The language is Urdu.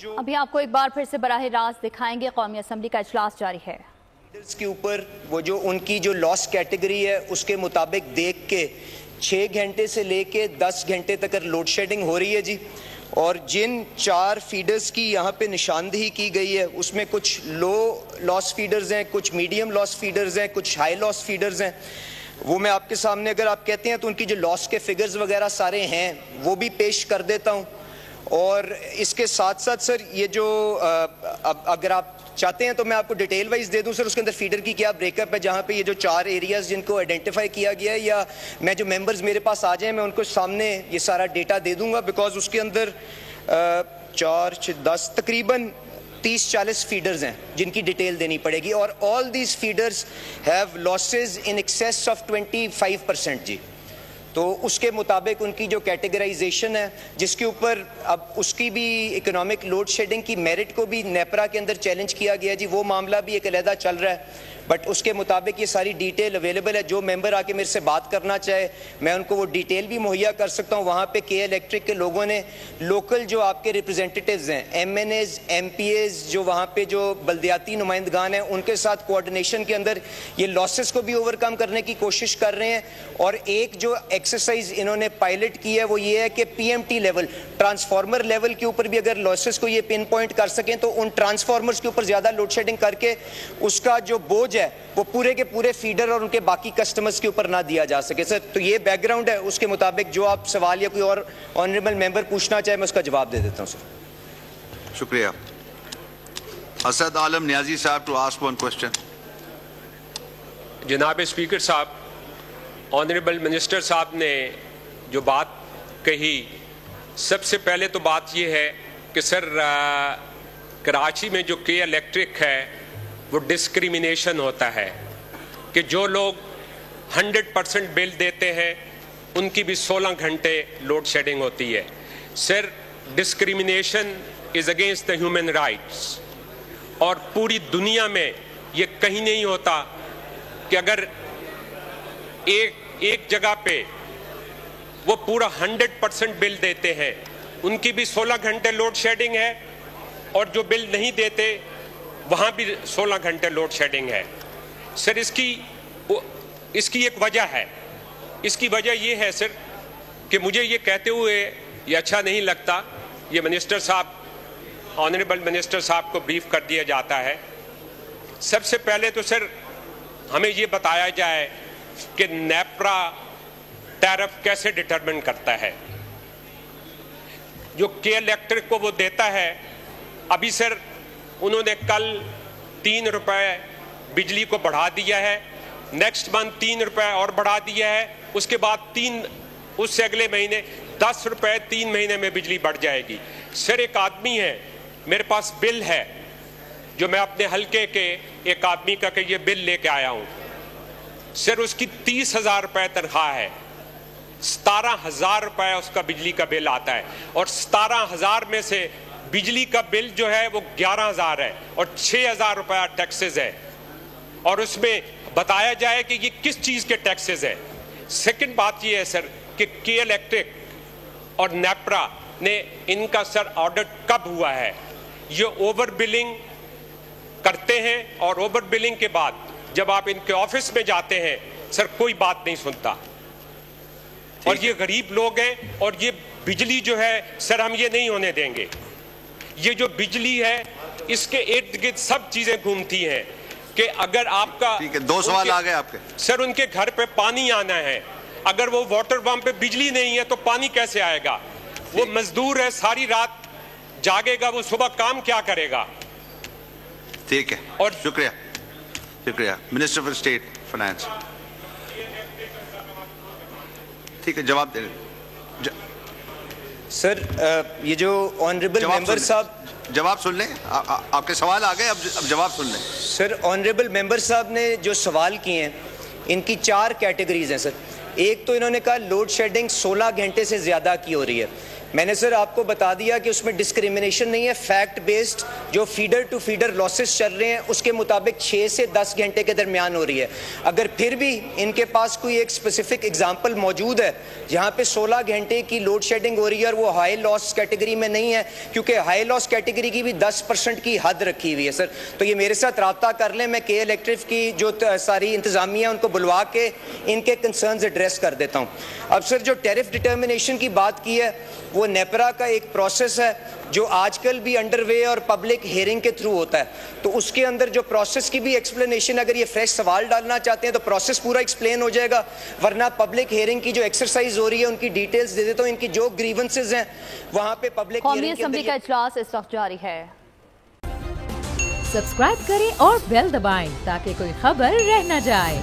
ابھی آپ کو ایک بار پھر سے براہ راست دکھائیں گے، قومی اسمبلی کا اجلاس جاری ہے۔ کے اوپر وہ جو ان کی جو لاس کیٹیگری ہے اس کے مطابق دیکھ کے 6 گھنٹے سے لے کے 10 گھنٹے تک لوڈ شیڈنگ ہو رہی ہے جی، اور جن 4 فیڈرز کی یہاں پہ نشاندہی کی گئی ہے اس میں کچھ لو لاس فیڈرز ہیں، کچھ میڈیم لاس فیڈرز ہیں، کچھ ہائی لاس فیڈرز ہیں۔ وہ میں آپ کے سامنے اگر آپ کہتے ہیں تو ان کی جو لاس کے فگرز وغیرہ سارے ہیں وہ بھی پیش کر دیتا ہوں، اور اس کے ساتھ ساتھ سر یہ جو اگر آپ چاہتے ہیں تو میں آپ کو ڈیٹیل وائز دے دوں سر اس کے اندر فیڈر کی کیا بریک اپ ہے، جہاں پہ یہ جو 4 ایریاز جن کو آئیڈینٹیفائی کیا گیا ہے، یا میں جو ممبرز میرے پاس آ جائیں میں ان کو سامنے یہ سارا ڈیٹا دے دوں گا، بیکاز اس کے اندر 4 6 10 تقریباً 30-40 فیڈرز ہیں جن کی ڈیٹیل دینی پڑے گی، اور all these feeders have losses in access of 25% جی۔ تو اس کے مطابق ان کی جو کیٹیگرائزیشن ہے، جس کے اوپر اب اس کی بھی اکنامک لوڈ شیڈنگ کی میرٹ کو بھی نیپرا کے اندر چیلنج کیا گیا جی، وہ معاملہ بھی ایک علیحدہ چل رہا ہے، بٹ اس کے مطابق یہ ساری ڈیٹیل اویلیبل ہے۔ جو ممبر آ کے میرے سے بات کرنا چاہے میں ان کو وہ ڈیٹیل بھی مہیا کر سکتا ہوں۔ وہاں پہ کے الیکٹرک کے لوگوں نے لوکل جو آپ کے ریپرزینٹیٹیوز ہیں، MNAs, MPAs, جو وہاں پہ جو بلدیاتی نمائندگان ہیں، ان کے ساتھ کوآرڈینیشن کے اندر یہ لاسز کو بھی اوور کم کرنے کی کوشش کر رہے ہیں۔ اور ایک جو ایکسرسائز انہوں نے پائلٹ کی ہے وہ یہ ہے کہ P M T level, transformer level کے اوپر بھی اگر لاسز کو یہ پن پوائنٹ کر سکیں تو ان ٹرانسفارمرز کے اوپر زیادہ لوڈ شیڈنگ کر کے اس کا جو بوجھ ہے وہ پورے کے پورے فیڈر اور ان کے باقی کسٹمرز کے اوپر نہ دیا جا سکے۔ سر تو یہ بیک گراؤنڈ ہے، اس کے مطابق جو آپ سوال یا کوئی اور آنریبل ممبر پوچھنا چاہے میں اس کا جواب دے دیتا ہوں سر۔ شکریہ۔ اسد عالم نیازی صاحب ٹو آسک ون کوسچن۔ جناب اسپیکر صاحب، آنریبل منسٹر صاحب نے جو بات کہی، سب سے پہلے تو بات یہ ہے کہ سر کراچی میں جو کے الیکٹرک ہے وہ ڈسکریمنیشن ہوتا ہے کہ جو لوگ 100% بل دیتے ہیں ان کی بھی 16 گھنٹے لوڈ شیڈنگ ہوتی ہے۔ Sir discrimination is against the human rights, اور پوری دنیا میں یہ کہیں نہیں ہوتا کہ اگر ایک جگہ پہ وہ پورا 100% بل دیتے ہیں ان کی بھی 16 گھنٹے لوڈ شیڈنگ ہے، اور جو بل نہیں دیتے وہاں بھی 16 گھنٹے لوڈ شیڈنگ ہے۔ سر اس کی ایک وجہ ہے۔ اس کی وجہ یہ ہے سر کہ مجھے یہ کہتے ہوئے یہ اچھا نہیں لگتا، یہ منسٹر صاحب، آنریبل منسٹر صاحب کو بریف کر دیا جاتا ہے۔ سب سے پہلے تو سر ہمیں یہ بتایا جائے کہ نیپرا ٹیرف کیسے ڈٹرمن کرتا ہے، جو کے الیکٹرک کو وہ دیتا ہے۔ ابھی سر انہوں نے کل 3 روپے بجلی کو بڑھا دیا ہے، نیکسٹ منتھ 3 روپے اور بڑھا دیا ہے، اس کے بعد اس سے اگلے مہینے 10 روپے 3 مہینے میں بجلی بڑھ جائے گی۔ سر ایک آدمی ہے، میرے پاس بل ہے جو میں اپنے حلقے کے ایک آدمی کا کہ یہ بل لے کے آیا ہوں، سر اس کی 30,000 روپے تنخواہ ہے، 17,000 روپے اس کا بجلی کا بل آتا ہے، اور 17,000 میں سے بجلی کا بل جو ہے وہ 11,000 ہے، اور 6,000 روپیہ ٹیکسز ہے، اور اس میں بتایا جائے کہ یہ کس چیز کے ٹیکسز ہے۔ سیکنڈ بات یہ ہے سر کہ کے الیکٹرک اور نیپرا نے ان کا سر آڈٹ کب ہوا ہے؟ یہ اوور بلنگ کرتے ہیں، اور اوور بلنگ کے بعد جب آپ ان کے آفس میں جاتے ہیں سر کوئی بات نہیں سنتا، اور یہ غریب لوگ ہیں، اور یہ بجلی جو ہے سر ہم یہ نہیں ہونے دیں گے۔ یہ جو بجلی ہے اس کے ارد گرد سب چیزیں گھومتی ہیں کہ اگر آپ کا 2 سوال آ گئے آپ کے سر، ان کے گھر پہ پانی آنا ہے، اگر وہ واٹر پمپ پہ بجلی نہیں ہے تو پانی کیسے آئے گا؟ وہ مزدور ہے، ساری رات جاگے گا، وہ صبح کام کیا کرے گا؟ ٹھیک ہے، اور شکریہ منسٹر فار اسٹیٹ فائنانس۔ ٹھیک ہے، جواب دیں سر۔ یہ جو آنریبل ممبر صاحب جواب سن لیں، آپ کے سوال آ گئے، اب جواب سن لیں۔ سر آنریبل ممبر صاحب نے جو سوال کیے ہیں ان کی 4 کیٹیگریز ہیں سر۔ ایک تو انہوں نے کہا لوڈ شیڈنگ 16 گھنٹے سے زیادہ کی ہو رہی ہے، میں نے سر آپ کو بتا دیا کہ اس میں ڈسکریمنیشن نہیں ہے, فیکٹ بیسڈ جو فیڈر ٹو فیڈر لاسز چل رہے ہیں اس کے مطابق 6 سے 10 گھنٹے کے درمیان ہو رہی ہے. اگر پھر بھی ان کے پاس کوئی ایک اسپیسیفک اگزامپل موجود ہے جہاں پہ 16 گھنٹے کی لوڈ شیڈنگ ہو رہی ہے اور وہ ہائی لاس کیٹیگری میں نہیں ہے, کیونکہ ہائی لاس کیٹیگری کی بھی 10% کی حد رکھی ہوئی ہے سر, تو یہ میرے ساتھ رابطہ کر لیں, میں کے الیکٹرک کی جو ساری انتظامیہ ان کو بلوا کے ان کے کنسرنز ایڈریس کر دیتا ہوں. اب سر جو ٹیرف ڈٹرمنیشن کی بات کی ہے وہ نیپرا کا ایک پروسیس ہے جو آج کل بھی انڈر وے اور پبلک ہیئرنگ کے تھرو ہوتا ہے, تو اس کے اندر جو پروسیس کی بھی ایکسپلینیشن, اگر یہ فریش سوال ڈالنا چاہتے ہیں تو پروسیس پورا ایکسپلین ہو جائے گا, ورنہ پبلک ہیئرنگ کی جو ایکسرسائز ہو رہی ہے ان کی ڈیٹیلز دے دیتا ہوں. ان کی جو گریونسز ہیں وہاں پہ پبلک قومی اسمبلی کا اجلاس اس وقت جاری ہے. سبسکرائب کریں اور بیل دبائیں تاکہ کوئی خبر رہ نہ جائے.